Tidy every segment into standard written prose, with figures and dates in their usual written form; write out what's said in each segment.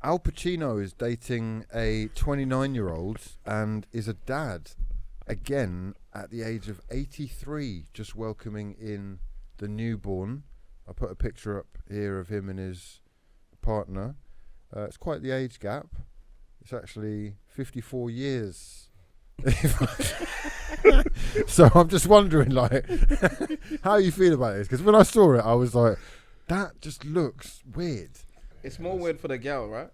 Al Pacino is dating a 29-year-old and is a dad again at the age of 83, just welcoming in the newborn. I put a picture up here of him and his partner. It's quite the age gap. It's actually 54 years. So I'm just wondering, like, how you feel about this? Because when I saw it, I was like, that just looks weird. It's more weird for the girl, right?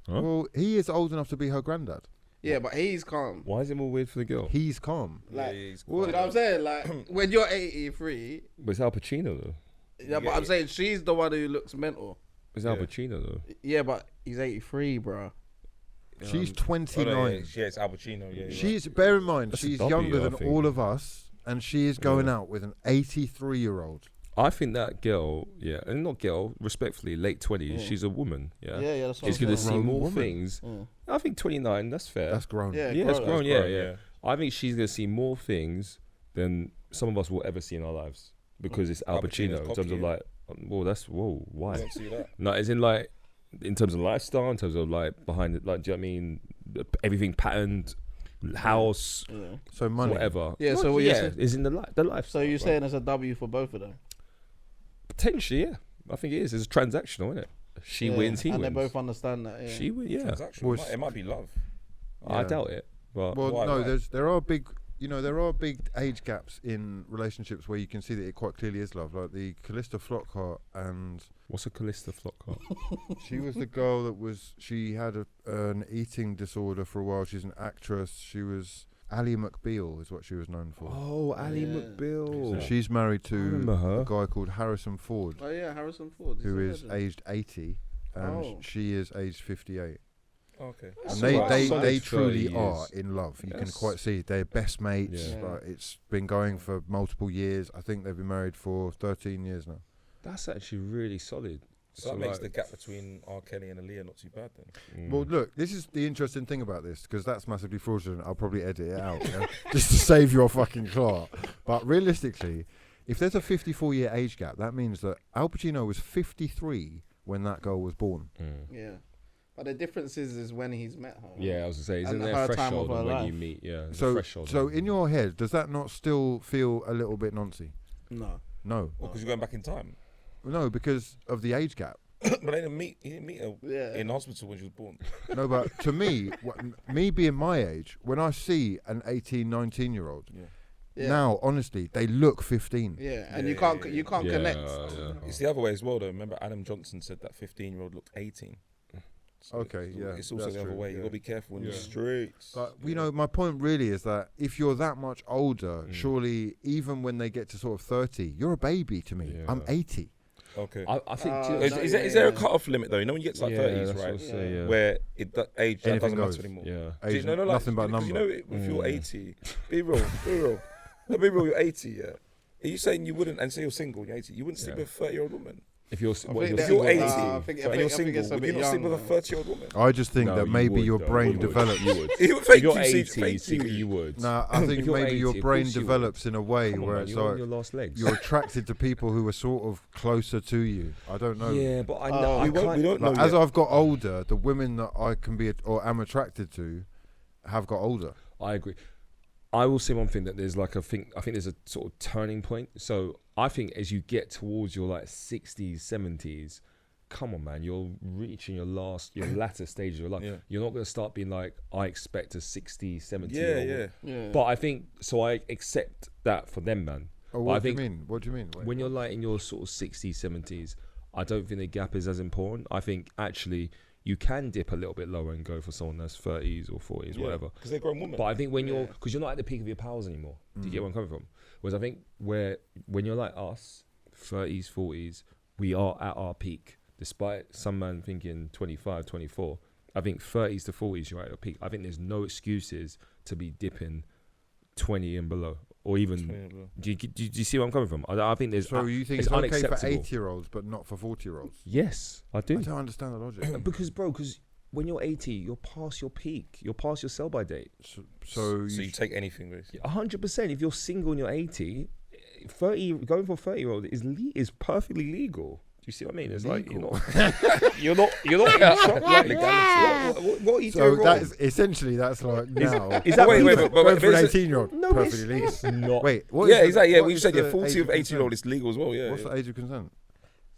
Huh? Well, he is old enough to be her granddad. Yeah, but he's calm. Why is it more weird for the girl? He's calm. Like, he's you know what I'm saying? Like, when you're 83, But it's Al Pacino though. yeah, but I'm saying she's the one who looks mental. It's Al Pacino though. Yeah, but he's 83, bro. She's 29. Oh, no, yeah, it's Al Pacino. Yeah, She's, bear in mind, That's a she's W, younger I than think. all of us, and she is going out with an 83-year-old. I think that girl, and not girl, respectfully, late 20s, she's a woman, Yeah, that's what She's I'm going to saying. see more woman. things. I think 29, that's fair. That's grown. Yeah, it's grown, grown, yeah. I think she's going to see more things than some of us will ever see in our lives because it's Al Al Pacino's Pacino in terms of cocky, like, why? I don't see that. No, as in like, in terms of lifestyle, in terms of like behind it, like, do you know what I mean? Everything patterned, house, So money. whatever. Yeah, so what you're yeah, saying- is in the lifestyle. So you're bro. saying it's a W for both of them? Potentially, yeah. I think it is. It's transactional, isn't it? She Yeah, wins, he and wins. they both understand that. Yeah. She wins, yeah. Transaction. Well, It might be love. I Yeah. doubt it. But Well, Why, no, why? there are big, there are big age gaps in relationships where you can see that it quite clearly is love. Like the Callista Flockhart, and what's a Callista Flockhart? she was the girl that she had an eating disorder for a while. She's an actress. She was Ally McBeal is what she was known for. Oh, Ally Yeah. McBeal. So she's married to remember her. a guy called Harrison Ford, Oh yeah, Harrison Ford. who a is legend. aged 80, and Oh. she is aged 58. Okay. And Solid they 30 truly years. are in love. You can Yes. quite see they're best mates. Yeah. Like, it's been going for multiple years. I think they've been married for 13 years now. That's actually really solid. So that makes the gap between R. Kelly and Aaliyah not too bad then. Well, look, this is the interesting thing about this, because that's massively fraudulent. I'll probably edit it out just to save your fucking clout. But realistically, if there's a 54-year age gap, that means that Al Pacino was 53 when that girl was born. Yeah, but the difference is when he's met her. Yeah, I was gonna say, isn't And there her a time threshold of her of when life. you meet? Yeah, there's a So, threshold. so in your head, does that not still feel a little bit noncy? No. No. Well, because you're going back in time. No, because of the age gap. But they didn't meet. He didn't meet her Yeah. in hospital when she was born. No, but to me, me being my age, when I see an 18, 19-year-old, Yeah. now, honestly, they look 15. Yeah, and Yeah, you can't yeah, you can't yeah, connect. yeah. It's the other way as well, though. Remember, Adam Johnson said that 15-year-old looked 18. So Okay, it's, yeah, It's also that's the other true, way. You yeah. gotta be careful in the Yeah. streets. But, my point really is that if you're that much older, surely, even when they get to sort of 30, you're a baby to me. Yeah. I'm 80. Okay. I think Is there a cut-off limit though? You know when you get to like Yeah, 30s, that's what I right? was saying, yeah. Where age Anything doesn't goes. matter anymore. Yeah. Age, No, like, nothing but a because number. you know, if you're 80, be real. No, be real. You're 80, yeah. Are you saying you wouldn't, and say you're single, you're 80, you wouldn't sleep with a 30-year-old woman? If you're, what, think you're that- If you're 80 I think and you're it's single, a would bit you not sleep young, with a though. 30-year-old woman? I just think No, that you maybe would, your though. brain You would. develops. You would. You If fake you're you, see, 80, fake you. you would. Nah, I If think you're maybe your 80, of brain course you would. develops in a way Come on, where man, it's you're on like your last legs. you're attracted to people who are sort of closer to you. I don't know. Yeah, but I know. we don't know Like, as yet. I've got older, the women that I can be or am attracted to have got older. I agree. I will say one thing that there's like I think there's a sort of turning point. So I think as you get towards your like 60s, 70s, come on, man, you're reaching your latter stage of your life. Yeah. You're not going to start being like, I expect a 60, 70. Yeah. But I think, so I accept that for them, man. Oh, But I what do you think mean? What do you mean? Wait, when you're like in your sort of 60s, 70s, I don't think the gap is as important. I think actually you can dip a little bit lower and go for someone that's 30s or 40s, whatever. Because they're grown women. But I think when because you're not at the peak of your powers anymore. Do you get where I'm coming from? Whereas I think when you're like us, 30s, 40s, we are at our peak. Despite some man thinking 25, 24, I think 30s to 40s, you're at your peak. I think there's no excuses to be dipping 20 and below. Or even, do you see where I'm coming from? I think there's. So you think it's okay for 80-year-olds, but not for 40-year-olds? Yes, I do. I don't understand the logic. Because when you're 80, you're past your peak. You're past your sell-by date. So you take anything, basically. 100%. If you're single and you're 80, 30 going for a 30-year-old is perfectly legal. you see what I mean? It's Legal. like you're not in shock like legality. What are you So doing wrong? that is essentially that's like now. Is that Wait, legal? but Going for an it's- 18-year-old, No, perfectly legal. it's not. Wait, what Yeah, is the- exactly. Yeah, what we is said the 40 age of of 18-year-old consent? is legal as well. Yeah. What's the age of consent?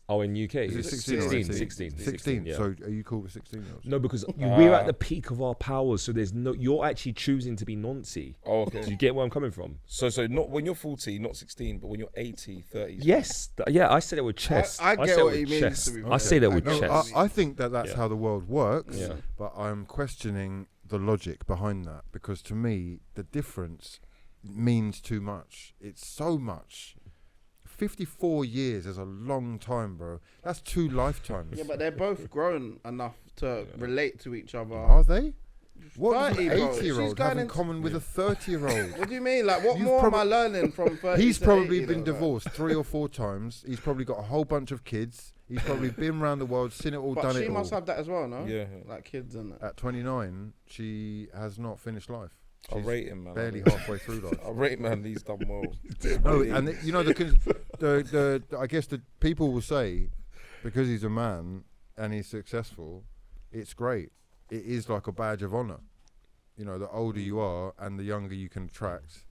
Oh, in UK, Is it it's 16 or 18? 16. 16. Yeah. So are you cool with 16-year-olds? No, because we're at the peak of our powers, so there's no. You're actually choosing to be noncy. Oh, Do you okay. get where I'm coming from? So not when you're 40, not 16, but when you're 80, 30. Yes. I said it with chest. I say get it what with he means, chest. to be I fair. say that with No, chest. I think that's Yeah. how the world works, Yeah. but I'm questioning the logic behind that because to me, the difference means too much. It's so much. 54 years is a long time, bro. That's 2 lifetimes. Yeah, but they're both grown enough to relate to each other. Are they? What does 30, an bro. 80-year-old She's going have in into- common with a 30-year-old? What do you mean? Like, what You've more am prob- I learning from 30 He's to probably 80, been though, divorced 3 or 4 times. He's probably got a whole bunch of kids. He's probably been around the world, seen it all, But done she it must all. have that as well, no? Yeah. Like kids and that. At 29, she has not finished life. I She's rate him, man. barely halfway through life. I rate man. He's done well. No, and the I guess the people will say because he's a man and he's successful, it's great. It is like a badge of honor. You know, the older you are and the younger you can attract.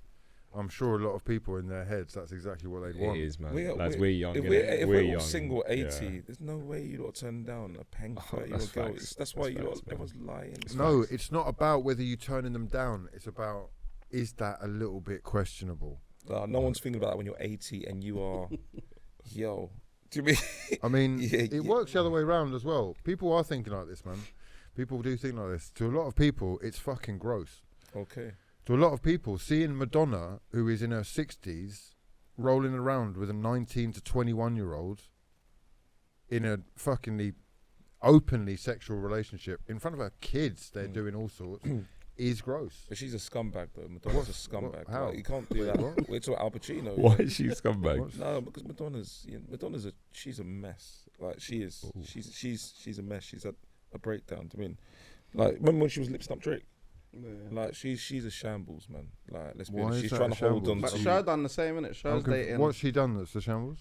I'm sure a lot of people in their heads that's exactly what they'd want. It is, man. We're- Lads, we're- we're young. If innit? we're all young. single 80, Yeah. there's no way you lot turn down a peng Oh, 30 year that's old girl. facts. That's why That's you lot, facts, man. everyone's lying. No, it's not about whether you're turning them down. It's about is that a little bit questionable? No one's thinking about that when you're 80 and you are, yo. Do you mean? I mean, Yeah, it yeah. works the other way around as well. People are thinking like this, man. People do think like this. To a lot of people, it's fucking gross. Okay. To a lot of people, seeing Madonna, who is in her 60s, rolling around with a 19 to 21-year-old in a fucking openly sexual relationship in front of her kids, they're doing all sorts, is gross. But she's a scumbag though. Madonna's a scumbag. how? Like, you can't do that. What? We're talking Al Pacino. Why is she scumbag? What's- No, because Madonna's she's a mess. Like she is. Ooh. She's a mess. She's a breakdown. I mean, like remember when she was lip snap Drake? Yeah. Like she's a shambles, man. Like let's be Why honest. is She's that trying a to hold on shambles? But to. Cher done the same, innit? Cher's dating. What's she done that's the shambles?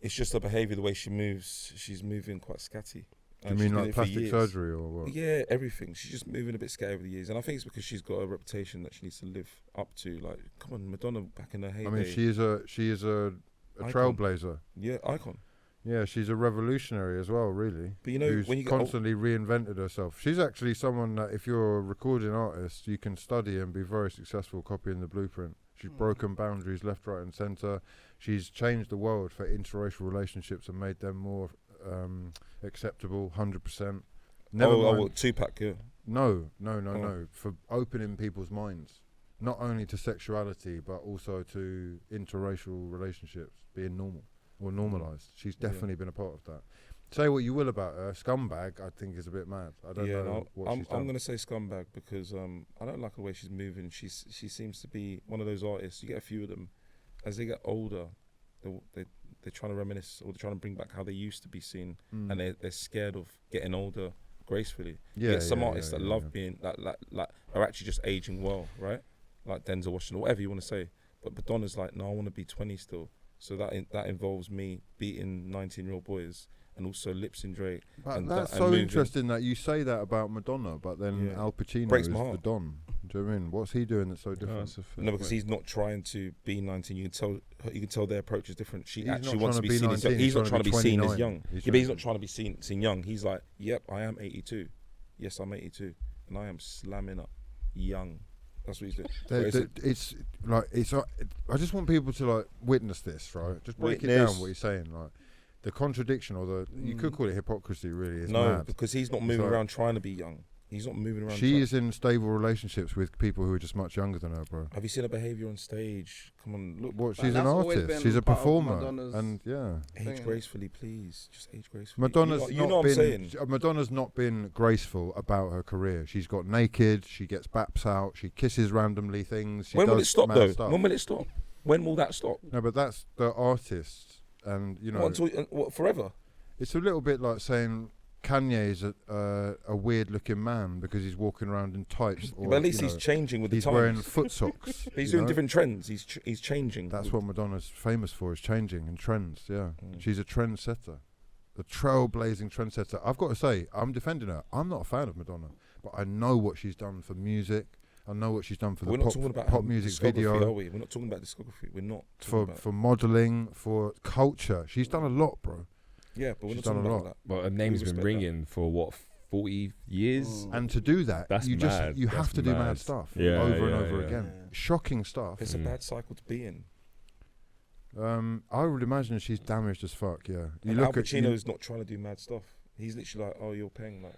It's just her behaviour, the way she moves. She's moving quite scatty. Do you And mean she's done like it for plastic years. surgery or what? Yeah, everything. She's just moving a bit scary over the years, and I think it's because she's got a reputation that she needs to live up to. Like, come on, Madonna back in her heyday. I mean, she is a Icon. trailblazer. Yeah, icon. Yeah, she's a revolutionary as well, really. But you know, who's when you get old, constantly reinvented herself. She's actually someone that, if you're a recording artist, you can study and be very successful copying the blueprint. She's broken boundaries left, right, and centre. She's changed the world for interracial relationships and made them more acceptable. 100%. Never mind. Tupac, yeah. No. Oh. For opening people's minds, not only to sexuality but also to interracial relationships being normal or normalised. She's Yeah. definitely been a part of that. Say what you will about her, scumbag, I think is a bit mad. I don't know No, what she's done. I'm gonna say scumbag because I don't like the way she's moving. She seems to be one of those artists. You get a few of them, as they get older, they're trying to reminisce or they're trying to bring back how they used to be seen, and they're scared of getting older gracefully. You get some artists that love being like are actually just aging well, right? Like Denzel Washington or whatever you want to say. But Madonna's like, no, I want to be 20 still. So that involves me beating 19-year-old boys and also lip-syncing Drake. But and that's and so moving. interesting that you say that about Madonna, but then Yeah. Al Pacino Breaks is my the heart. Don. Do you know what I mean? What's he doing that's so different? No, because he's not trying to be 19. You can tell their approach is different. She He's actually not wants to trying be to be seen as young. 19, He's not trying to be seen as 29. young. He's Yeah, but he's trying not trying to be seen young. He's like, yep, I am 82. Yes, I'm 82, and I am slamming up young. That's what he's doing. It's like I just want people to like witness this, right? Just break it Witness. down what he's saying, like the contradiction or the you could call it hypocrisy. Really, it's No, mad. because he's not moving like- around trying to be young. He's not moving around. She is in stable relationships with people who are just much younger than her, bro. Have you seen her behaviour on stage? Come on, look. What? But She's an that's always artist. been She's a part of performer, Madonna's and yeah. Age thing. gracefully, please. Just age gracefully. Madonna's you know not what I'm been. saying? Madonna's not been graceful about her career. She's got naked. She gets baps out. She kisses randomly things. She When will does it stop mad though? stuff. When will it stop? When will that stop? No, but that's the artist, and you know, What, forever? it's a little bit like saying Kanye is a weird-looking man because he's walking around in tights. Or, But at least you he's know, changing with the he's times. wearing foot socks. He's you doing know? different trends. He's changing. That's what Madonna's famous for, is changing and trends. Yeah, she's a trendsetter. the trailblazing trendsetter. I've got to say, I'm defending her. I'm not a fan of Madonna, but I know what she's done for music. I know what she's done for We're the not talking about pop music discography, video. are we? We're not talking about discography. We're not talking about For modelling, for culture. She's done a lot, bro. yeah, but we're she's not talking done a about lot. that. Well, her name's been respect ringing for what, 40 years? And to do that, That's you mad. you have That's to do mad. mad stuff Yeah, over and yeah, over yeah. again. Yeah. Shocking stuff. It's a bad cycle to be in. I would imagine she's damaged as fuck. Yeah, you And look Al at Pacino's not trying to do mad stuff. He's literally like, oh, you're paying like.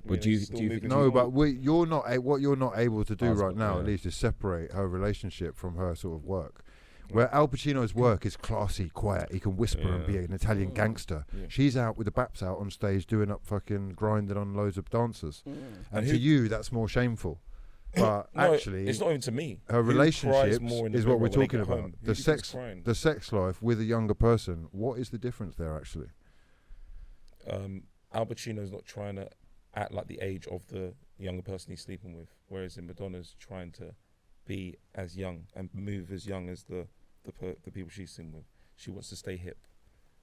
But he's do still you moving think- no, forward. but you're not what you're not able to do That's right what- now. yeah. At least is separate her relationship from her sort of work. Where Al Pacino's work is classy, quiet. He can whisper and be an Italian gangster. Yeah. She's out with the baps out on stage, doing up fucking grinding on loads of dancers. And to who- you, that's more shameful. But No, actually, it's not even to me. her Who cries relationships more in the is what mirror we're when they talking get about. home? The Who do you think's sex, crying? the sex life with a younger person. What is the difference there actually? Al Pacino's not trying to act like the age of the younger person he's sleeping with, whereas in Madonna's trying to be as young and move as young as the people she's seen with. She wants to stay hip,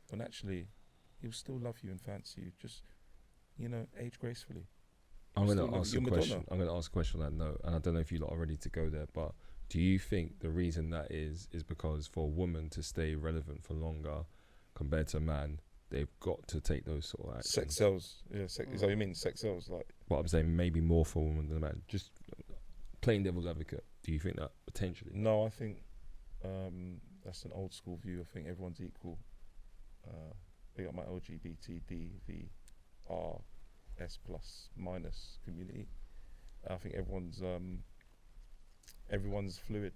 when actually he'll still love you and fancy you. Just age gracefully. I'm Still going to ask a you're Madonna. question. I'm going to ask a question on that note, and I don't know if you lot are ready to go there, but do you think the reason that is because for a woman to stay relevant for longer compared to a man, they've got to take those sort of actions? Sex sells. Yeah, is that what you mean? Sex sells. Like, But I'm saying maybe more for a woman than a man. Just playing devil's advocate. Do you think that potentially? no, I think that's an old school view. I think everyone's equal. Big up my LGBTDVRS+- community. I think everyone's fluid,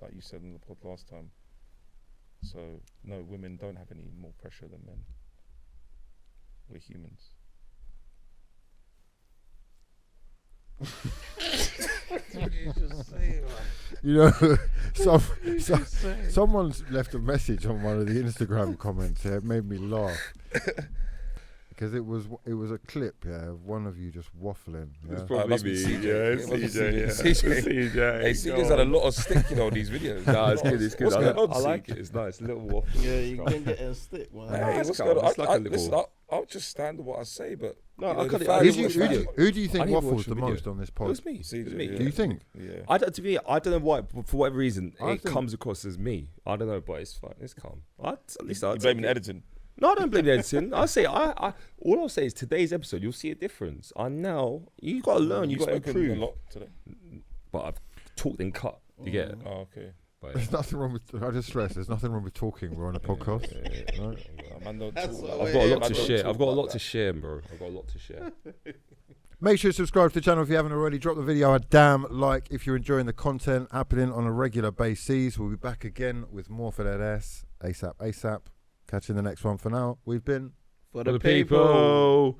like you said in the pod last time. So no, women don't have any more pressure than men. We're humans. What did you just say, man? You know, someone's left a message on one of the Instagram comments here. It made me laugh because it was a clip, of one of you just waffling. Yeah? It must be CJ. Yeah, It must be CJ. CJ. Hey, CJ's had a lot of stick, on these videos. Nah, it's good. It's good. What's going on, I like CJ? it. It's nice. Little waffle. Yeah, you can get a stick, man. Hey, it's what's calm. going on? It's like a little- Listen, I'll just stand to what I say, but No, you know, I the can't- fact I is didn't what's watch fact. Who do you I think didn't watch waffles the the video. most on this It pod? was me. CJ, It was me. yeah. Do you think? Yeah. To me, I don't know why, but for whatever reason, I it think- comes across as me. I don't know, but it's fine. It's calm. At least I'll You blaming take it. editing? No, I don't blame the editing. I'll say, all I'll say is today's episode, you'll see a difference. You got to learn, you You've got to spoken a improve. lot today. But I've talked and cut. You get it? Oh, okay. But, There's nothing wrong with. I just stress. There's nothing wrong with talking. We're on a podcast. Right? Man, don't That's talk what like I've that. got a lot Man, to don't share. talk I've got a like lot that. to share, bro. I've got a lot to share. Make sure you subscribe to the channel if you haven't already. Drop the video a damn like if you're enjoying the content happening on a regular basis. We'll be back again with more for that ass ASAP. Catch you in the next one. For now, we've been For For the people.